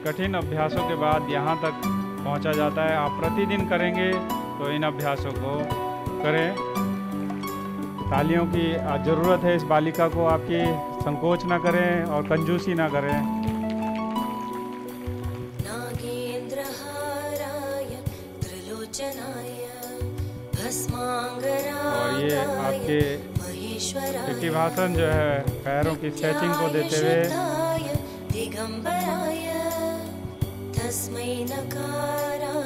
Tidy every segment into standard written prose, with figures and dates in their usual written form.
कठिन अभ्यासों के बाद यहाँ तक पहुँचा जाता है। आप प्रतिदिन करेंगे तो इन अभ्यासों को करें। तालियों की ज़रूरत है इस बालिका को, आपकी संकोच ना करें और कंजूसी ना करें। और ये आपके प्रतिभासन जो है पैरों की स्ट्रेचिंग को देते हुए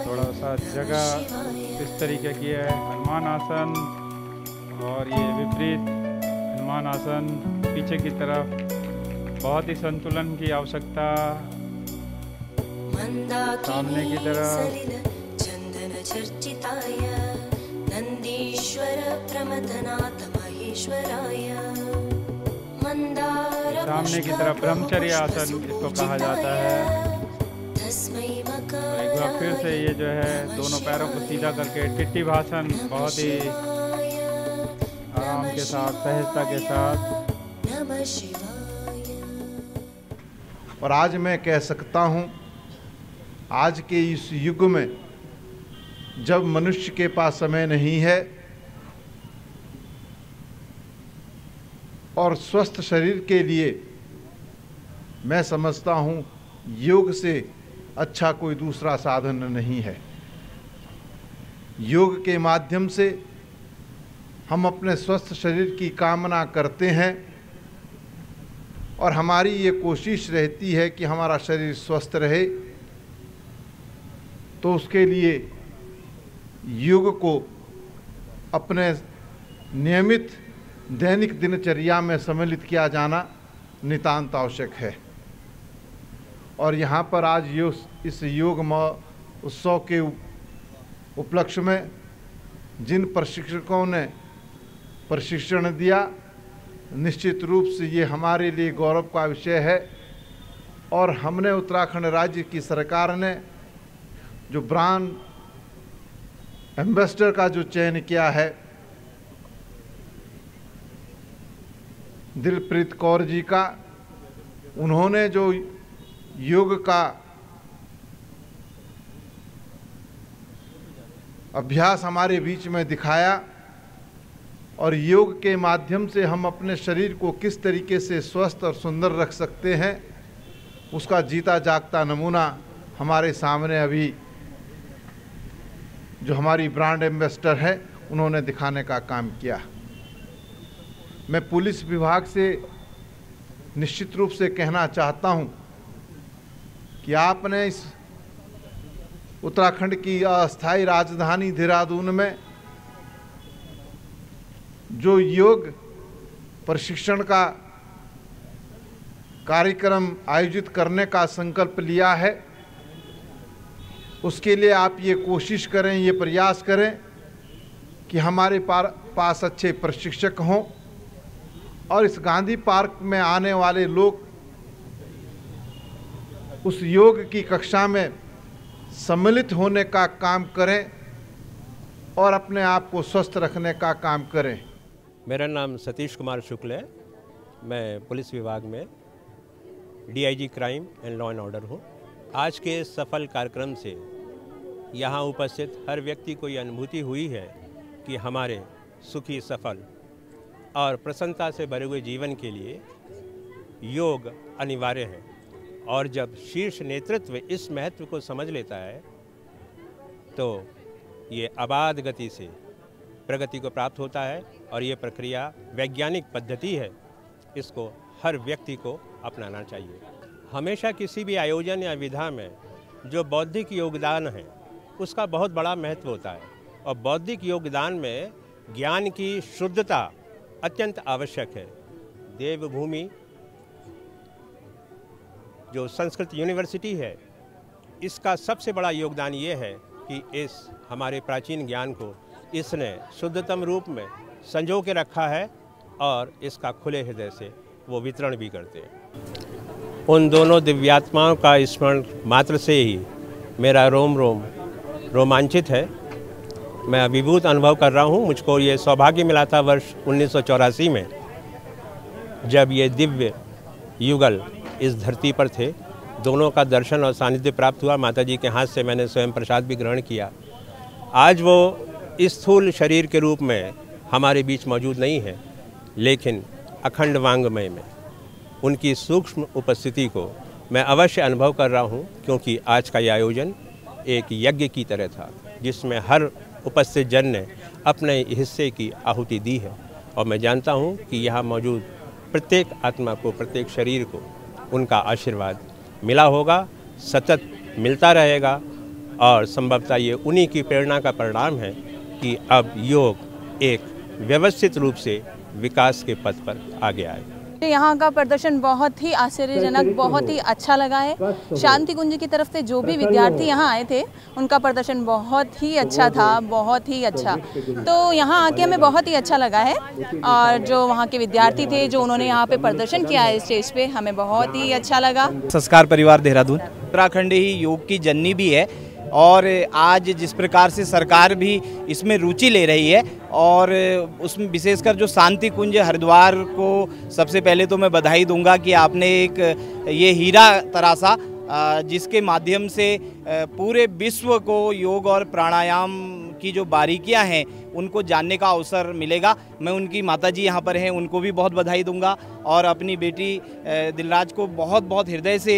थोड़ा सा जगह इस तरीके की है। हनुमान आसन और ये विपरीत हनुमान आसन पीछे की तरफ, बहुत ही संतुलन की आवश्यकता। सामने की तरफ सामने की तरफ ब्रह्मचर्य आसन इसको कहा जाता है। एक बार फिर से ये जो है दोनों पैरों को सीधा करके टिट्टी भाषण बहुत ही आराम के साथ, सहजता के साथ। और आज मैं कह सकता हूँ, आज के इस युग में जब मनुष्य के पास समय नहीं है और स्वस्थ शरीर के लिए मैं समझता हूँ योग से अच्छा कोई दूसरा साधन नहीं है। योग के माध्यम से हम अपने स्वस्थ शरीर की कामना करते हैं और हमारी ये कोशिश रहती है कि हमारा शरीर स्वस्थ रहे। तो उसके लिए योग को अपने नियमित दैनिक दिनचर्या में सम्मिलित किया जाना नितांत आवश्यक है। और यहाँ पर आज इस योग उत्सव के उपलक्ष्य में जिन प्रशिक्षकों ने प्रशिक्षण दिया, निश्चित रूप से ये हमारे लिए गौरव का विषय है। और हमने उत्तराखंड राज्य की सरकार ने जो ब्रांड एम्बेसडर का जो चयन किया है, दिलप्रीत कौर जी का, उन्होंने जो योग का अभ्यास हमारे बीच में दिखाया और योग के माध्यम से हम अपने शरीर को किस तरीके से स्वस्थ और सुंदर रख सकते हैं, उसका जीता जागता नमूना हमारे सामने अभी जो हमारी ब्रांड एम्बेसडर है उन्होंने दिखाने का काम किया। मैं पुलिस विभाग से निश्चित रूप से कहना चाहता हूं कि आपने इस उत्तराखंड की अस्थायी राजधानी देहरादून में जो योग प्रशिक्षण का कार्यक्रम आयोजित करने का संकल्प लिया है, उसके लिए आप ये कोशिश करें, ये प्रयास करें कि हमारे पास अच्छे प्रशिक्षक हों और इस गांधी पार्क में आने वाले लोग उस योग की कक्षा में सम्मिलित होने का काम करें और अपने आप को स्वस्थ रखने का काम करें। मेरा नाम सतीश कुमार शुक्ल है। मैं पुलिस विभाग में DIG crime and law and order हूँ। आज के सफल कार्यक्रम से यहाँ उपस्थित हर व्यक्ति को ये अनुभूति हुई है कि हमारे सुखी, सफल और प्रसन्नता से भरे हुए जीवन के लिए योग अनिवार्य है। और जब शीर्ष नेतृत्व इस महत्व को समझ लेता है तो ये अबाध गति से प्रगति को प्राप्त होता है। और ये प्रक्रिया वैज्ञानिक पद्धति है, इसको हर व्यक्ति को अपनाना चाहिए। हमेशा किसी भी आयोजन या विधा में जो बौद्धिक योगदान है उसका बहुत बड़ा महत्व होता है। और बौद्धिक योगदान में ज्ञान की शुद्धता अत्यंत आवश्यक है। देवभूमि जो संस्कृत यूनिवर्सिटी है, इसका सबसे बड़ा योगदान ये है कि इस हमारे प्राचीन ज्ञान को इसने शुद्धतम रूप में संजो के रखा है और इसका खुले हृदय से वो वितरण भी करते हैं। उन दोनों दिव्यात्माओं का स्मरण मात्र से ही मेरा रोम रोम रोमांचित है। मैं अभिभूत अनुभव कर रहा हूँ। मुझको ये सौभाग्य मिला था वर्ष 1984 में, जब ये दिव्य युगल इस धरती पर थे दोनों का दर्शन और सानिध्य प्राप्त हुआ। माता जी के हाथ से मैंने स्वयं प्रसाद भी ग्रहण किया। आज वो इस स्थूल शरीर के रूप में हमारे बीच मौजूद नहीं है, लेकिन अखंड वांगमय में उनकी सूक्ष्म उपस्थिति को मैं अवश्य अनुभव कर रहा हूँ, क्योंकि आज का ये आयोजन एक यज्ञ की तरह था जिसमें हर उपस्थित जन ने अपने हिस्से की आहुति दी है। और मैं जानता हूँ कि यहाँ मौजूद प्रत्येक आत्मा को, प्रत्येक शरीर को उनका आशीर्वाद मिला होगा, सतत मिलता रहेगा। और संभवतः ये उन्हीं की प्रेरणा का परिणाम है कि अब योग एक व्यवस्थित रूप से विकास के पथ पर आगे आए। यहाँ का प्रदर्शन बहुत ही आश्चर्यजनक, बहुत ही अच्छा लगा है। शांति कुंज की तरफ से जो भी विद्यार्थी यहाँ आए थे उनका प्रदर्शन बहुत ही अच्छा था, बहुत ही अच्छा। तो यहाँ आके हमें बहुत ही अच्छा लगा है। और जो वहाँ के विद्यार्थी थे, जो उन्होंने यहाँ पे प्रदर्शन किया है स्टेज पे, हमें बहुत ही अच्छा लगा। संस्कार परिवार देहरादून उत्तराखंड ही योग की जननी भी है, और आज जिस प्रकार से सरकार भी इसमें रुचि ले रही है, और उसमें विशेषकर जो शांति कुंज हरिद्वार को सबसे पहले तो मैं बधाई दूंगा कि आपने एक ये हीरा तराशा, जिसके माध्यम से पूरे विश्व को योग और प्राणायाम की जो बारीकियां हैं उनको जानने का अवसर मिलेगा। मैं उनकी माताजी यहाँ पर हैं, उनको भी बहुत बधाई दूंगा, और अपनी बेटी दिलराज को बहुत बहुत हृदय से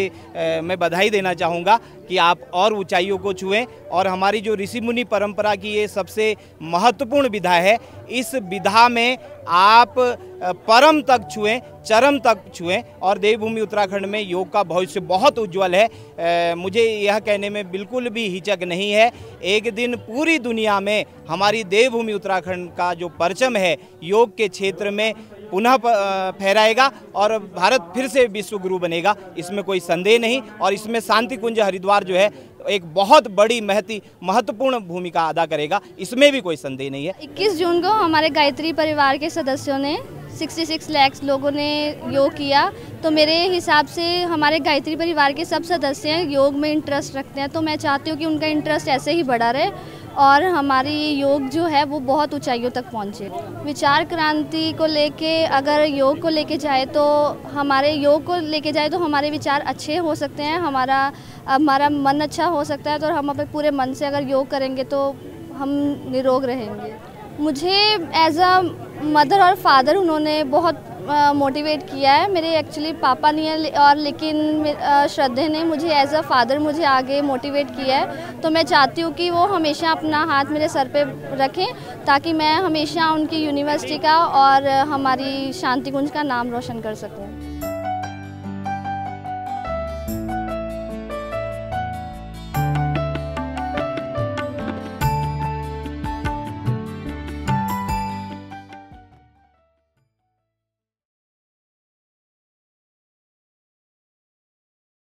मैं बधाई देना चाहूँगा कि आप और ऊंचाइयों को छुएं। और हमारी जो ऋषि मुनि परंपरा की ये सबसे महत्वपूर्ण विधा है, इस विधा में आप परम तक छुएं, चरम तक छुएं, और देवभूमि उत्तराखंड में योग का भविष्य बहुत उज्जवल है। मुझे यह कहने में बिल्कुल भी हिचक नहीं है, एक दिन पूरी दुनिया में हमारी देवभूमि उत्तराखंड का जो परचम है योग के क्षेत्र में पुनः फहराएगा, और भारत फिर से विश्व गुरु बनेगा, इसमें कोई संदेह नहीं। और इसमें शांति कुंज हरिद्वार जो है एक बहुत बड़ी महत्वपूर्ण भूमिका अदा करेगा, इसमें भी कोई संदेह नहीं है। 21 जून को हमारे गायत्री परिवार के सदस्यों ने 66 लाख लोगों ने योग किया। तो मेरे हिसाब से हमारे गायत्री परिवार के सब सदस्य योग में इंटरेस्ट रखते हैं, तो मैं चाहती हूँ कि उनका इंटरेस्ट ऐसे ही बढ़ा रहे और हमारी योग जो है वो बहुत ऊंचाइयों तक पहुँचे। विचार क्रांति को लेके अगर योग को लेके जाए तो हमारे विचार अच्छे हो सकते हैं, हमारा मन अच्छा हो सकता है, तो हम अपने पूरे मन से अगर योग करेंगे तो हम निरोग रहेंगे। मुझे एज अ मदर और फादर उन्होंने बहुत मोटिवेट किया है। मेरे एक्चुअली पापा नहीं है, और लेकिन श्रद्धे ने मुझे एज अ फादर मुझे आगे मोटिवेट किया है। तो मैं चाहती हूँ कि वो हमेशा अपना हाथ मेरे सर पे रखें, ताकि मैं हमेशा उनकी यूनिवर्सिटी का और हमारी शांति कुंज का नाम रोशन कर सकूँ।